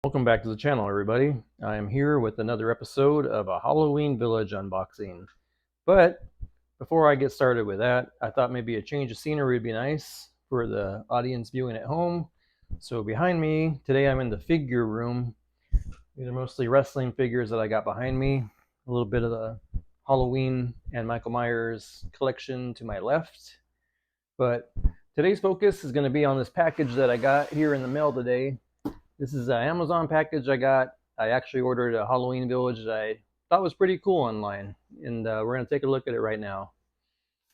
Welcome back to the channel, everybody. I am here with another episode of a Halloween Village unboxing. But before I get started with that, I thought maybe a change of scenery would be nice for the audience viewing at home. So behind me, today I'm in the figure room. These are mostly wrestling figures that I got behind me. A little bit of the Halloween and Michael Myers collection to my left. But today's focus is going to be on this package that I got here in the mail today. This is an Amazon package I got. I actually ordered a Halloween Village that I thought was pretty cool online, and we're going to take a look at it right now.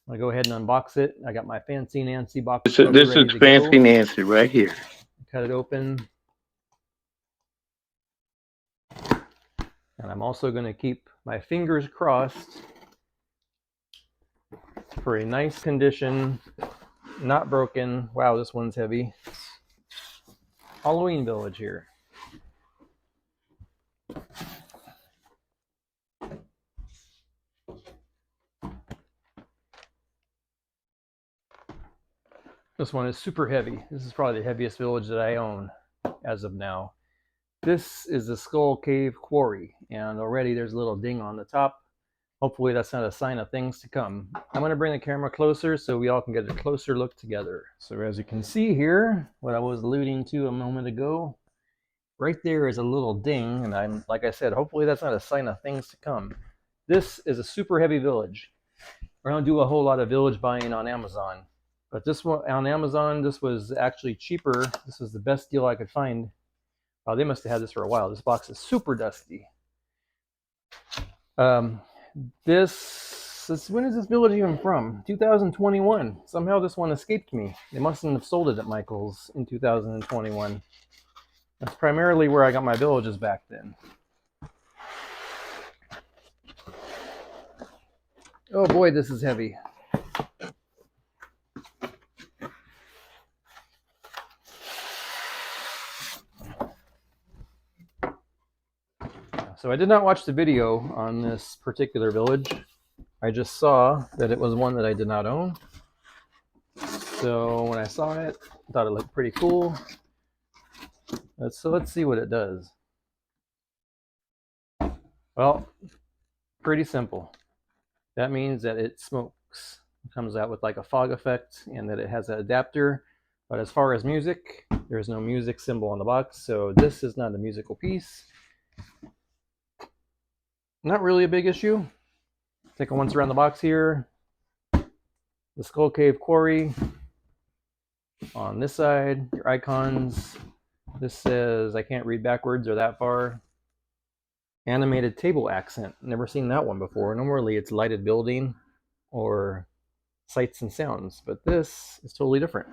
I'm going to go ahead and unbox it. I got my Fancy Nancy box cover This ready is to Fancy go. Nancy right here. Cut it open. And I'm also going to keep my fingers crossed for a nice condition, not broken. Wow, this one's heavy. Halloween Village here. This one is super heavy. This is probably the heaviest village that I own as of now. This is the Skull Cave Quarry, and already there's a little ding on the top. Hopefully that's not a sign of things to come. I'm going to bring the camera closer so we all can get a closer look together. So as you can see here, what I was alluding to a moment ago, right there is a little ding, and like I said, hopefully that's not a sign of things to come. This is a super heavy village. We're going to do a whole lot of village buying on Amazon. But this one on Amazon, this was actually cheaper. This was the best deal I could find. Oh, they must have had this for a while. This box is super dusty. When is this village even from? 2021. Somehow this one escaped me. They mustn't have sold it at Michael's in 2021. That's primarily where I got my villages back then. Oh boy, this is heavy. So I did not watch the video on this particular village. I just saw that it was one that I did not own. So when I saw it, I thought it looked pretty cool. So let's see what it does. Well, pretty simple. That means that it smokes. It comes out with like a fog effect, and that it has an adapter. But as far as music, there's no music symbol on the box, so this is not a musical piece. Not really a big issue. Take a once around the box here. The Skull Cave Quarry. On this side, your icons. This says, I can't read backwards or that far. Animated table accent. Never seen that one before. Normally it's lighted building or sights and sounds, but this is totally different.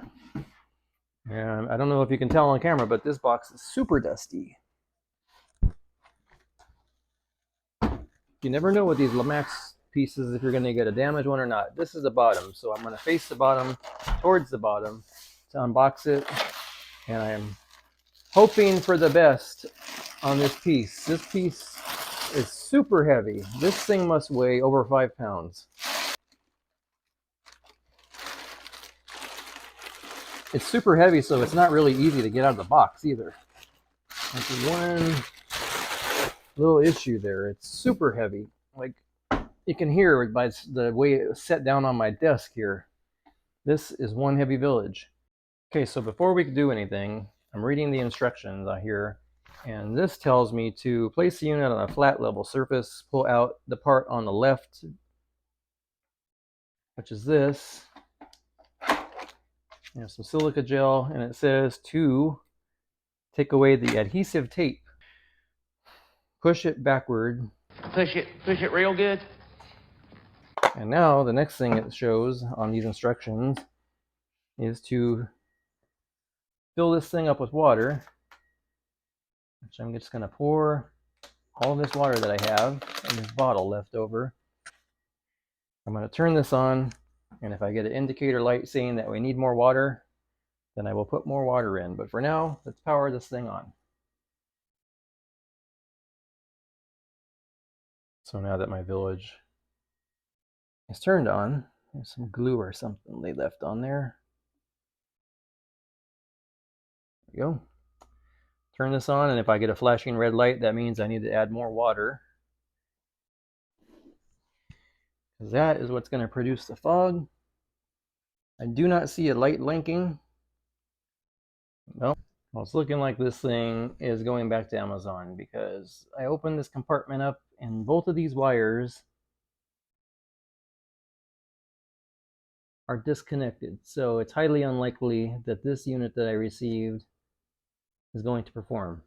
And I don't know if you can tell on camera, but this box is super dusty. You never know with these Lemax pieces if you're going to get a damaged one or not. This is the bottom, so I'm going to face the bottom towards the bottom to unbox it, and I am hoping for the best on this piece. This piece is super heavy. This thing must weigh over 5 pounds. It's super heavy, so it's not really easy to get out of the box either. That's one little issue there. It's super heavy. Like, you can hear it by the way it was set down on my desk here. This is one heavy village. Okay, so before we can do anything, I'm reading the instructions out here, and this tells me to place the unit on a flat level surface, pull out the part on the left, which is this. There's some silica gel, and it says to take away the adhesive tape. Push it backward. Push it real good. And now the next thing it shows on these instructions is to fill this thing up with water, which I'm just going to pour all this water that I have in this bottle left over. I'm going to turn this on, and if I get an indicator light saying that we need more water, then I will put more water in. But for now, let's power this thing on. So now that my village is turned on, there's some glue or something they left on there. There we go. turn this on, and if I get a flashing red light, that means I need to add more water, because that is what's going to produce the fog. I do not see a light blinking. No. Well, it's looking like this thing is going back to Amazon, because I opened this compartment up and both of these wires are disconnected. So it's highly unlikely that this unit that I received is going to perform.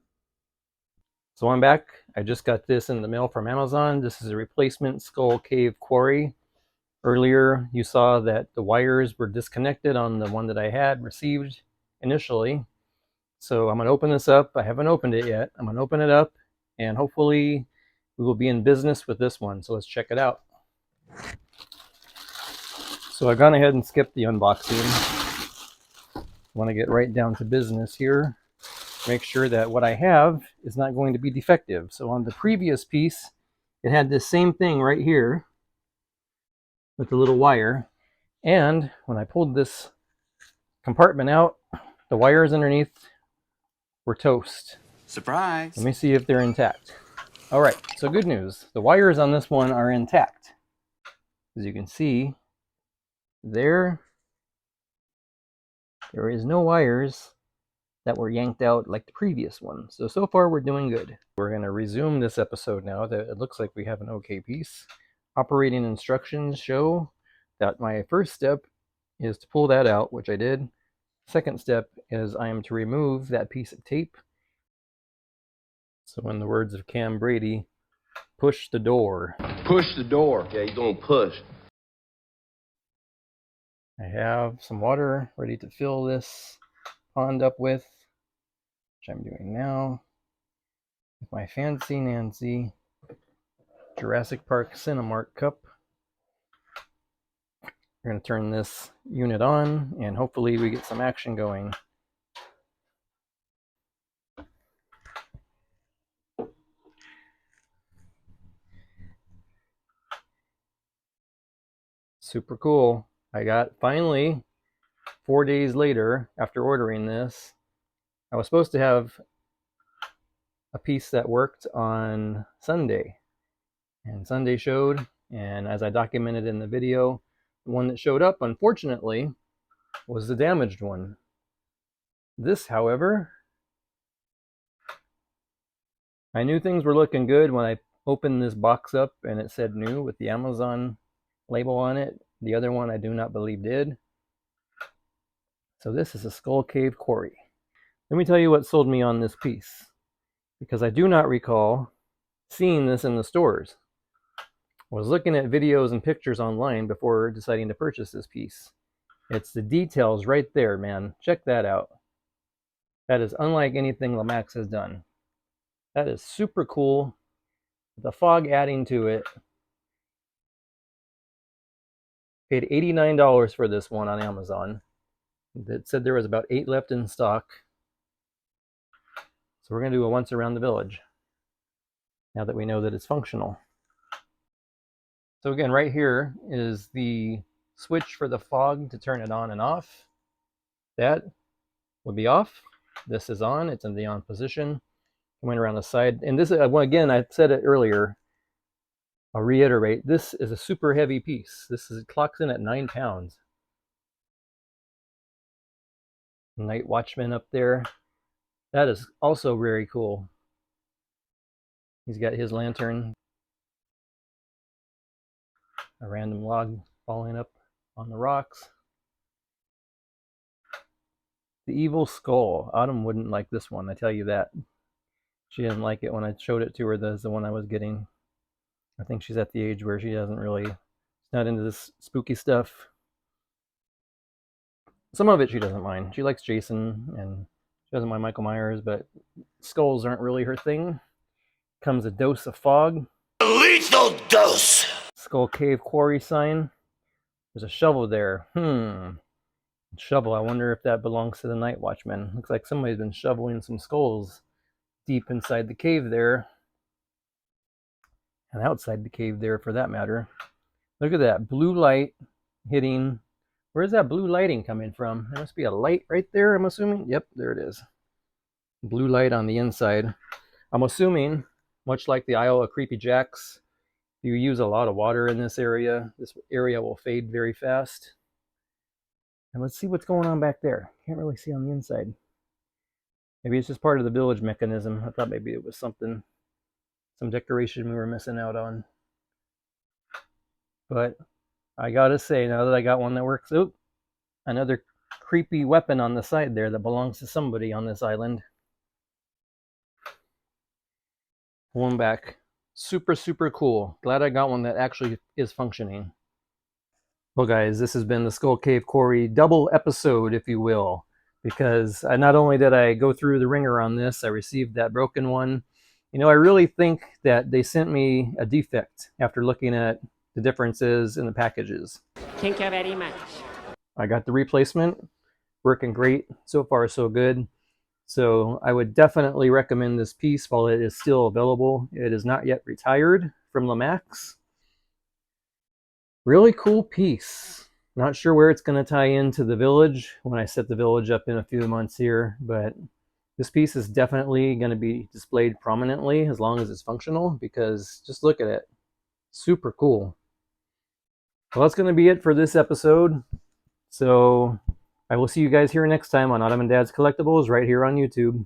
So I'm back. I just got this in the mail from Amazon. This is a replacement Skull Cave Quarry. Earlier you saw that the wires were disconnected on the one that I had received initially. So I'm going to open this up. I haven't opened it yet. I'm going to open it up, and hopefully we will be in business with this one. So let's check it out. So I've gone ahead and skipped the unboxing. I want to get right down to business here. Make sure that what I have is not going to be defective. So on the previous piece, it had this same thing right here with the little wire. And when I pulled this compartment out, the wires underneath were toast. Surprise! Let me see if they're intact. All right, so good news. The wires on this one are intact. As you can see, there is no wires that were yanked out like the previous one. So far we're doing good. We're going to resume this episode now that it looks like we have an okay piece. Operating instructions show that my first step is to pull that out, which I did. Second step is I am to remove that piece of tape. So in the words of Cam Brady, push the door. Push the door. Yeah, you're gonna push. I have some water ready to fill this pond up with, which I'm doing now with my fancy Nancy Jurassic Park Cinemark cup. We're going to turn this unit on, and hopefully we get some action going. Super cool. I got, finally, 4 days later after ordering this, I was supposed to have a piece that worked on Sunday, and Sunday showed, and as I documented in the video, the one that showed up, unfortunately, was the damaged one. This, however, I knew things were looking good when I opened this box up and it said new with the Amazon label on it. The other one I do not believe did. So this is a Skull Cave Quarry. Let me tell you what sold me on this piece, because I do not recall seeing this in the stores. I was looking at videos and pictures online before deciding to purchase this piece. It's the details right there, man. Check that out. That is unlike anything Lemax has done. That is super cool. The fog adding to it. Paid $89 for this one on Amazon. It said there was about 8 left in stock. So we're going to do a once around the village, now that we know that it's functional. So again, right here is the switch for the fog to turn it on and off. That would be off. This is on. It's in the on position. I went around the side. And this, again, I said it earlier. I'll reiterate, this is a super heavy piece. Clocks in at 9 pounds. Night watchman up there. That is also very cool. He's got his lantern. A random log falling up on the rocks. The evil skull. Autumn wouldn't like this one, I tell you that. She didn't like it when I showed it to her. That's the one I was getting. I think she's at the age where she doesn't really, she's not into this spooky stuff. Some of it she doesn't mind. She likes Jason, and she doesn't mind Michael Myers, but skulls aren't really her thing. Comes a dose of fog. A lethal dose! Skull Cave Quarry sign. There's a shovel there. Shovel. I wonder if that belongs to the night watchman. Looks like somebody's been shoveling some skulls deep inside the cave there. And outside the cave there, for that matter. Look at that blue light hitting. Where's that blue lighting coming from? There must be a light right there, I'm assuming. Yep, there it is. blue light on the inside. I'm assuming, much like the Isle of Creepy Jacks, if you use a lot of water in this area will fade very fast. And let's see what's going on back there. Can't really see on the inside. Maybe it's just part of the village mechanism. I thought maybe it was something, some decoration we were missing out on. But I gotta say, now that I got one that works, oop, another creepy weapon on the side there that belongs to somebody on this island. One back. Super, super cool. Glad I got one that actually is functioning. Well, guys, this has been the Skull Cave Quarry double episode, if you will, because not only did I go through the ringer on this, I received that broken one. You know, I really think that they sent me a defect after looking at the differences in the packages. Thank you very much. I got the replacement, working great. So far, so good. So I would definitely recommend this piece while it is still available. It is not yet retired from Lemax. Really cool piece. Not sure where it's going to tie into the village when I set the village up in a few months here, but this piece is definitely going to be displayed prominently as long as it's functional, because just look at it. Super cool. Well, that's going to be it for this episode. So I will see you guys here next time on Autumn and Dad's Collectibles right here on YouTube.